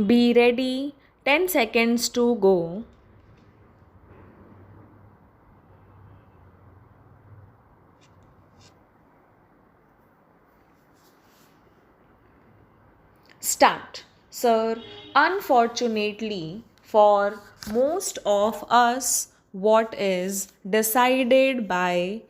Be ready, 10 seconds to go. Start. Sir, unfortunately for most of us, what is decided by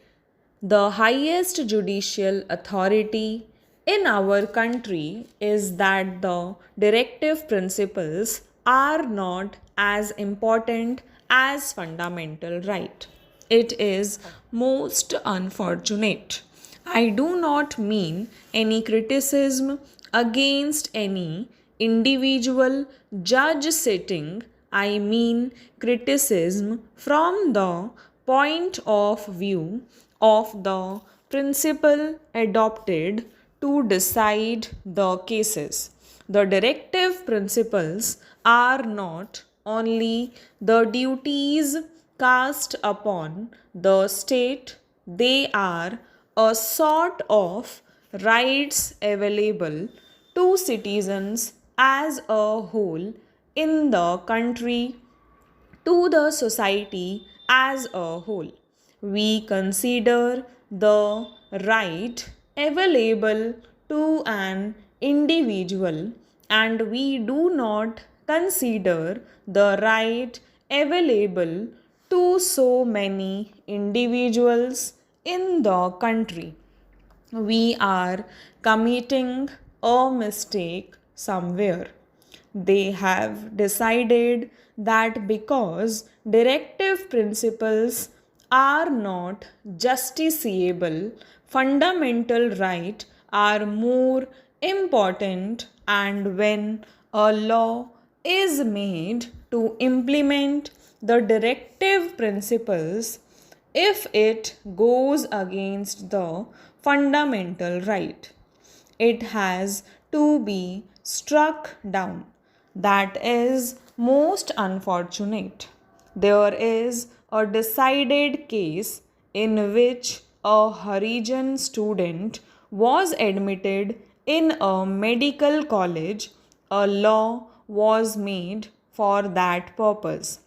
the highest judicial authority in our country is that the directive principles are not as important as fundamental right. It is most unfortunate. I do not mean any criticism against any individual judge sitting. I mean criticism from the point of view of the principle adopted to decide the cases. The directive principles are not only the duties cast upon the state, they are a sort of rights available to citizens as a whole in the country, to the society as a whole. We consider the right available to an individual and we do not consider the right available to so many individuals in the country. We are committing a mistake somewhere. They have decided that because directive principles are not justiciable, fundamental rights are more important, and when a law is made to implement the directive principles, if it goes against the fundamental right, it has to be struck down. That is most unfortunate. There is a decided case in which a Harijan student was admitted in a medical college. A law was made for that purpose.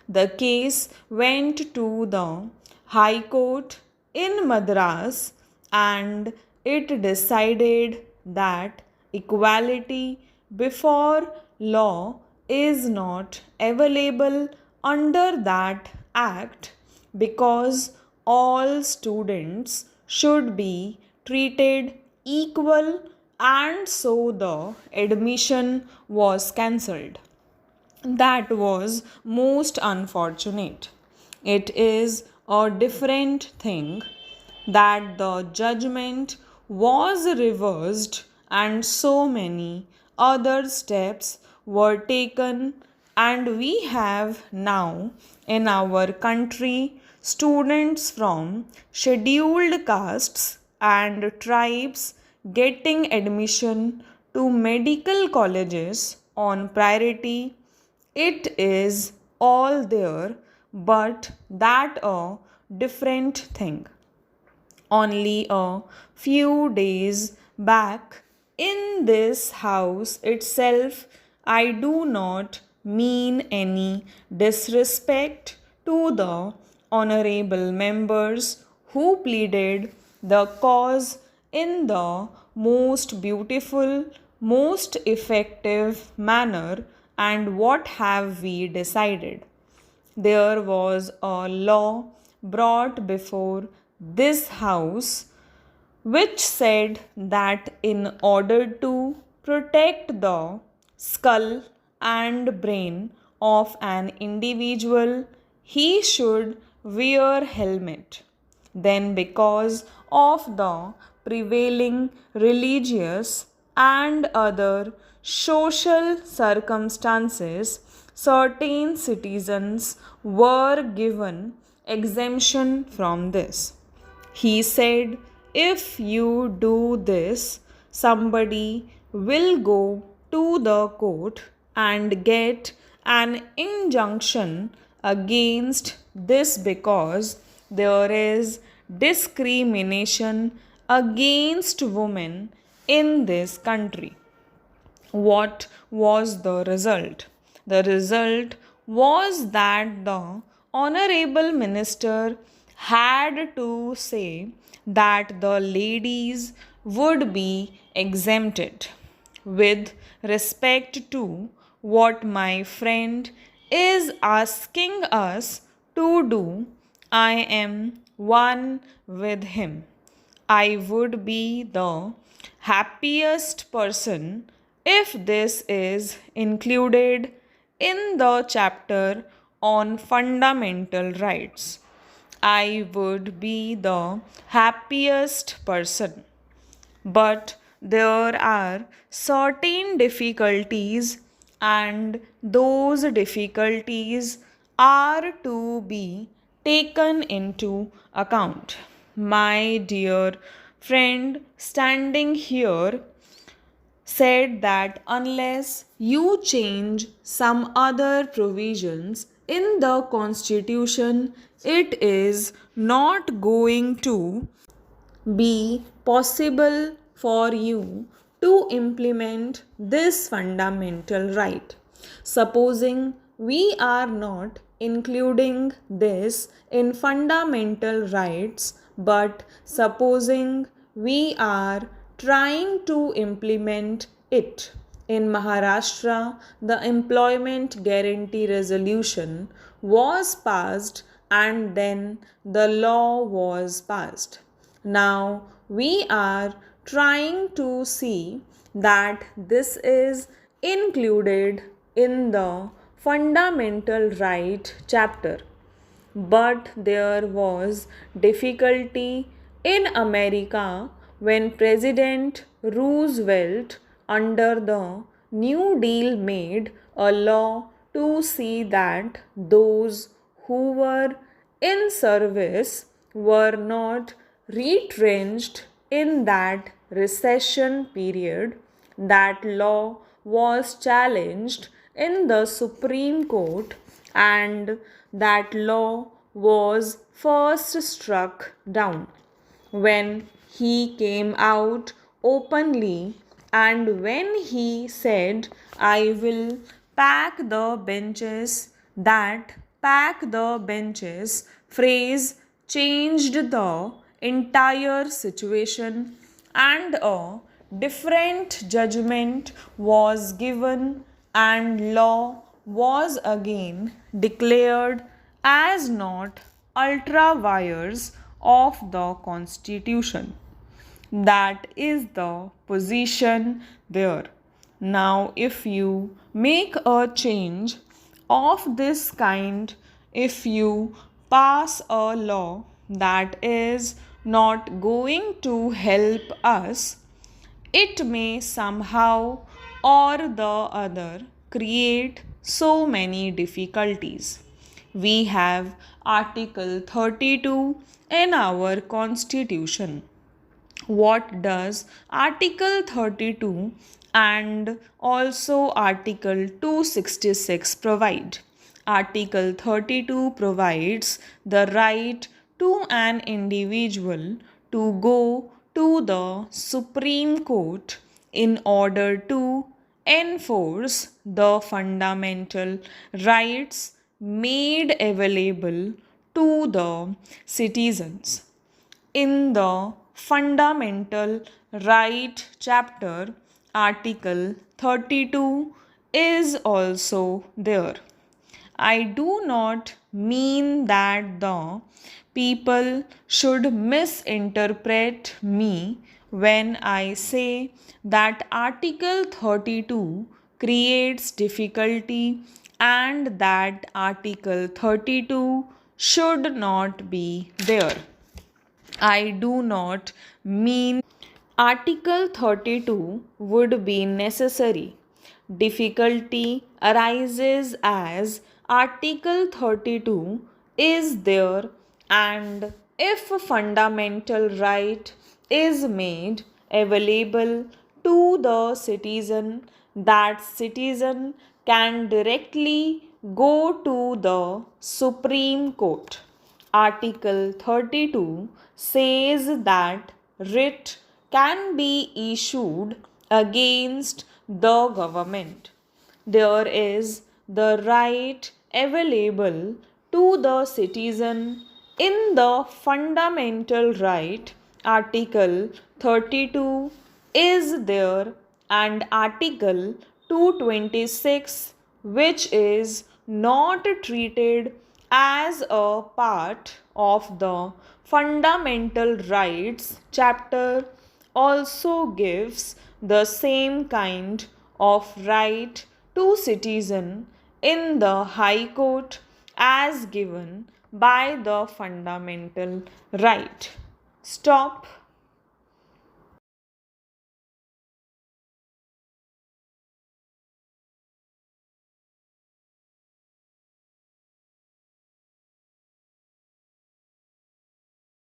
The case went to the High Court in Madras and it decided that equality before law is not available under that act because all students should be treated equal, and so the admission was cancelled. That was most unfortunate. It is a different thing that the judgment was reversed and so many other steps were taken, and we have now in our country students from scheduled castes and tribes getting admission to medical colleges on priority. It is all there, but that a different thing. Only a few days back in this house itself, I do not mean any disrespect to the honorable members who pleaded the cause in the most beautiful, most effective manner. And what have we decided? There was a law brought before this house which said that in order to protect the skull and brain of an individual, he should wear helmet. Then because of the prevailing religious and other social circumstances, certain citizens were given exemption from this. He said, if you do this, somebody will go to the court and get an injunction against this because there is discrimination against women in this country. What was the result? The result was that the Honorable Minister had to say that the ladies would be exempted. With respect to what my friend is asking us to do, I am one with him. I would be the happiest person if this is included in the chapter on fundamental rights. I would be the happiest person. But there are certain difficulties, and those difficulties are to be taken into account. My dear friend standing here said that unless you change some other provisions in the constitution, it is not going to be possible for you to implement this fundamental right. Supposing we are not including this in fundamental rights, but supposing we are trying to implement it. In Maharashtra, the Employment Guarantee Resolution was passed and then the law was passed. Now we are trying to see that this is included in the fundamental right chapter. But there was difficulty in America when President Roosevelt, under the New Deal, made a law to see that those who were in service were not retrenched in that recession period. That law was challenged in the Supreme Court, and that law was first struck down when he came out openly and when he said, I will pack the benches. That pack the benches phrase changed the entire situation, and a different judgment was given, and law was again declared as not ultra vires of the constitution. That is the position there. Now, if you make a change of this kind, if you pass a law that is not going to help us, it may somehow or the other create so many difficulties. We have Article 32 in our Constitution. What does Article 32 and also Article 266 provide? Article 32 provides the right to an individual to go to the Supreme Court in order to enforce the fundamental rights made available to the citizens. In the Fundamental Right chapter, Article 32 is also there. I do not mean that the people should misinterpret me when I say that Article 32 creates difficulty and that Article 32 should not be there. I do not mean Article 32 would be necessary. Difficulty arises as Article 32 is there, and if a fundamental right is made available to the citizen, that citizen can directly go to the Supreme Court. Article 32 says that writ can be issued against the government. There is the right available to the citizen in the fundamental right. Article 32 is there, and Article 226, which is not treated as a part of the fundamental rights chapter, also gives the same kind of right to citizen in the High Court as given by the fundamental right. Stop.